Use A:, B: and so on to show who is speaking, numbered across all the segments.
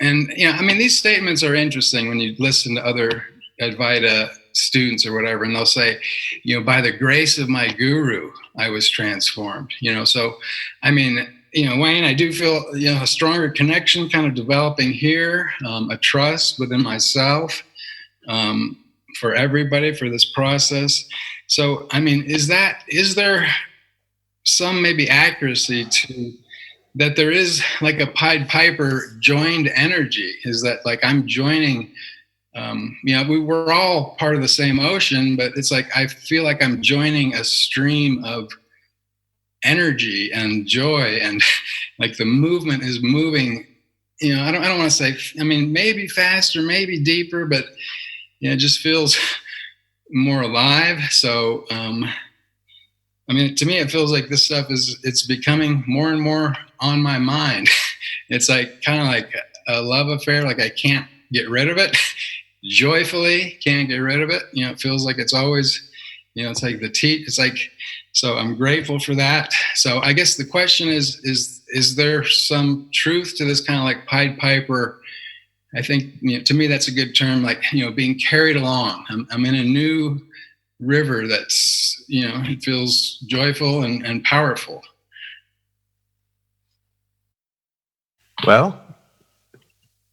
A: And, I mean, these statements are interesting when you listen to other Advaita students or whatever, and they'll say, by the grace of my guru, I was transformed. So, I mean, Wayne, I do feel, a stronger connection kind of developing here, a trust within myself, for everybody, for this process. So, I mean, is there some maybe accuracy to that there is like a Pied Piper joined energy? Is that like I'm joining, we're all part of the same ocean, but it's like I feel like I'm joining a stream of energy and joy, and like the movement is moving. I don't want to say, I mean, maybe faster, maybe deeper, but it just feels more alive. So, I mean, to me, it feels like this stuff it's becoming more and more on my mind. It's like kind of like a love affair. Like I can't get rid of it. Joyfully can't get rid of it. It feels like it's always, it's like it's like, so I'm grateful for that. So I guess the question is there some truth to this kind of like Pied Piper? I think, to me, that's a good term, like, being carried along. I'm in a new river that's, it feels joyful and powerful.
B: Well,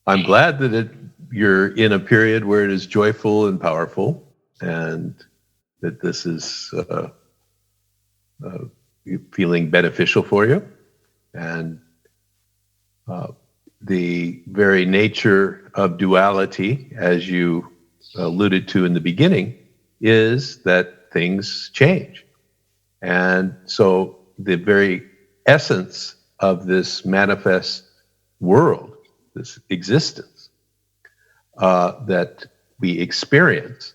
B: I'm glad that you're in a period where it is joyful and powerful, and that this is feeling beneficial for you. And the very nature of duality, as you alluded to in the beginning, is that things change. And so the very essence of this manifest world, this existence that we experience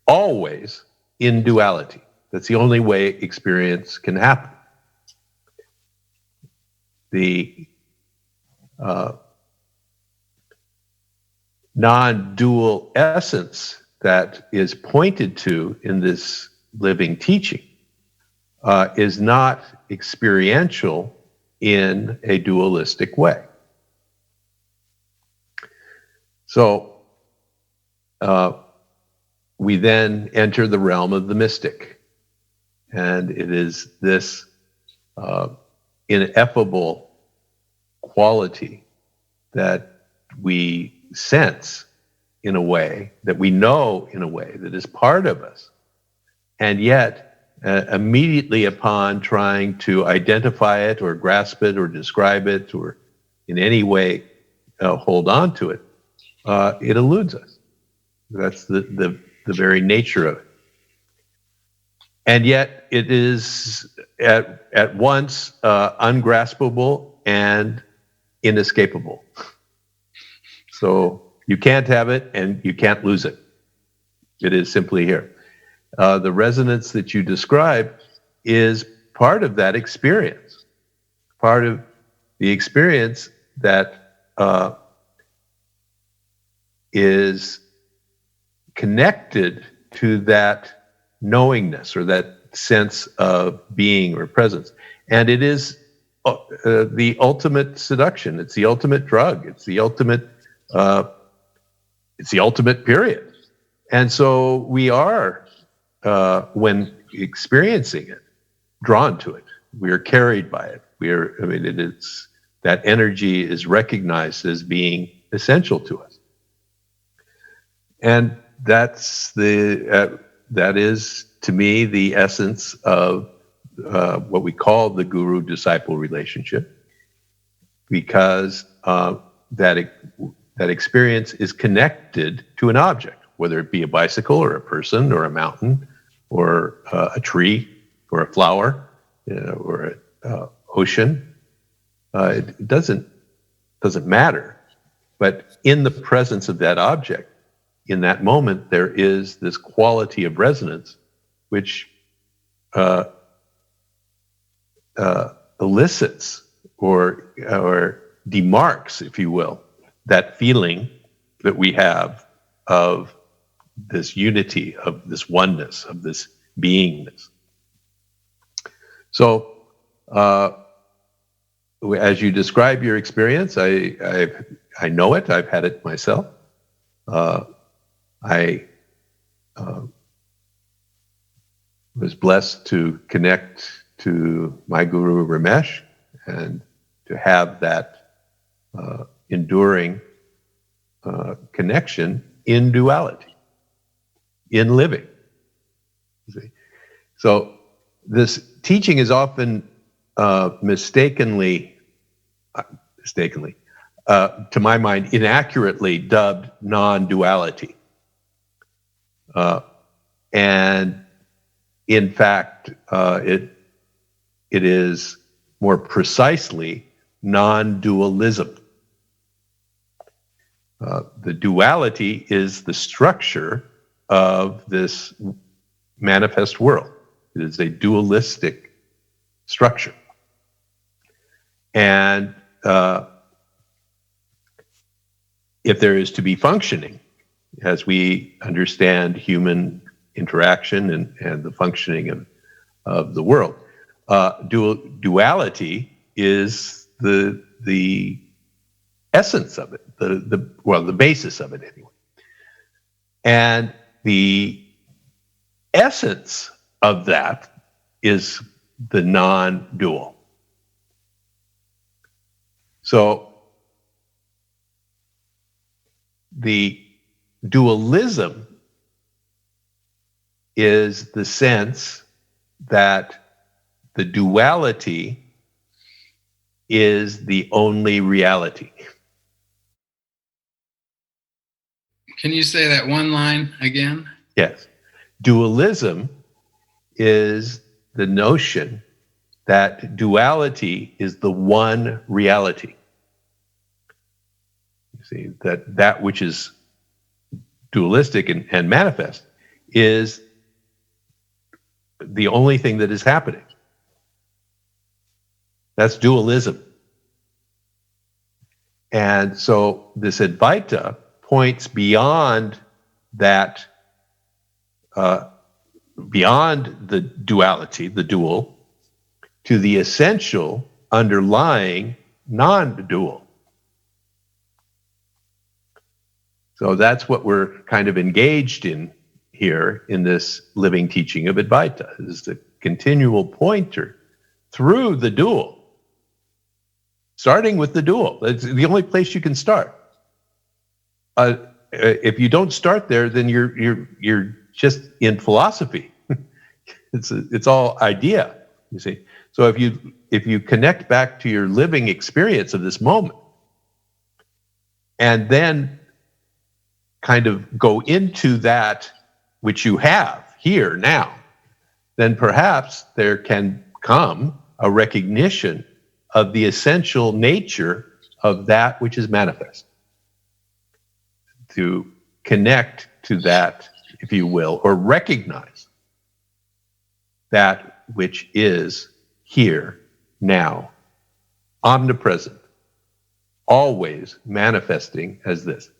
B: always in duality. That's the only way experience can happen. The non-dual essence that is pointed to in this living teaching is not experiential in a dualistic way. So we then enter the realm of the mystic, and it is this ineffable quality that we sense in a way, that we know in a way, that is part of us. And yet, immediately upon trying to identify it or grasp it or describe it or in any way hold on to it, it eludes us. That's the very nature of it. And yet it is at once ungraspable and inescapable. So you can't have it and you can't lose it. It is simply here. The resonance that you describe is part of that experience, part of the experience that is connected to that knowingness or that sense of being or presence. And it is the ultimate seduction. It's the ultimate drug. It's the ultimate period. And so we are, when experiencing it, drawn to it. We are carried by it. It's that energy is recognized as being essential to us. And that is, to me, the essence of what we call the guru-disciple relationship, because that experience is connected to an object, whether it be a bicycle or a person or a mountain or a tree or a flower or an ocean. It doesn't matter. But in the presence of that object, in that moment, there is this quality of resonance which elicits or demarks, if you will, that feeling that we have of this unity, of this oneness, of this beingness. So as you describe your experience, I know it. I've had it myself. I was blessed to connect to my guru Ramesh and to have that enduring connection in duality, in living. See? So this teaching is often mistakenly, to my mind, inaccurately dubbed non-duality. And in fact, it is more precisely non-dualism. The duality is the structure of this manifest world. It is a dualistic structure. And if there is to be functioning, as we understand human interaction and the functioning of the world, duality is the essence of it, the basis of it anyway. And the essence of that is the non-dual. So the dualism is the sense that the duality is the only reality.
A: Can you say that one line again?
B: Yes. Dualism is the notion that duality is the one reality. You see, that which is dualistic and manifest is the only thing that is happening. That's dualism. And so this Advaita points beyond that, beyond the duality, the dual, to the essential underlying non-dual. So that's what we're kind of engaged in here in this living teaching of Advaita, is the continual pointer through the dual, starting with the dual. That's the only place you can start. If you don't start there, then you're just in philosophy. It's all idea, you see. So if you connect back to your living experience of this moment, and then kind of go into that which you have here now, then perhaps there can come a recognition of the essential nature of that which is manifest. To connect to that, if you will, or recognize that which is here, now, omnipresent, always manifesting as this.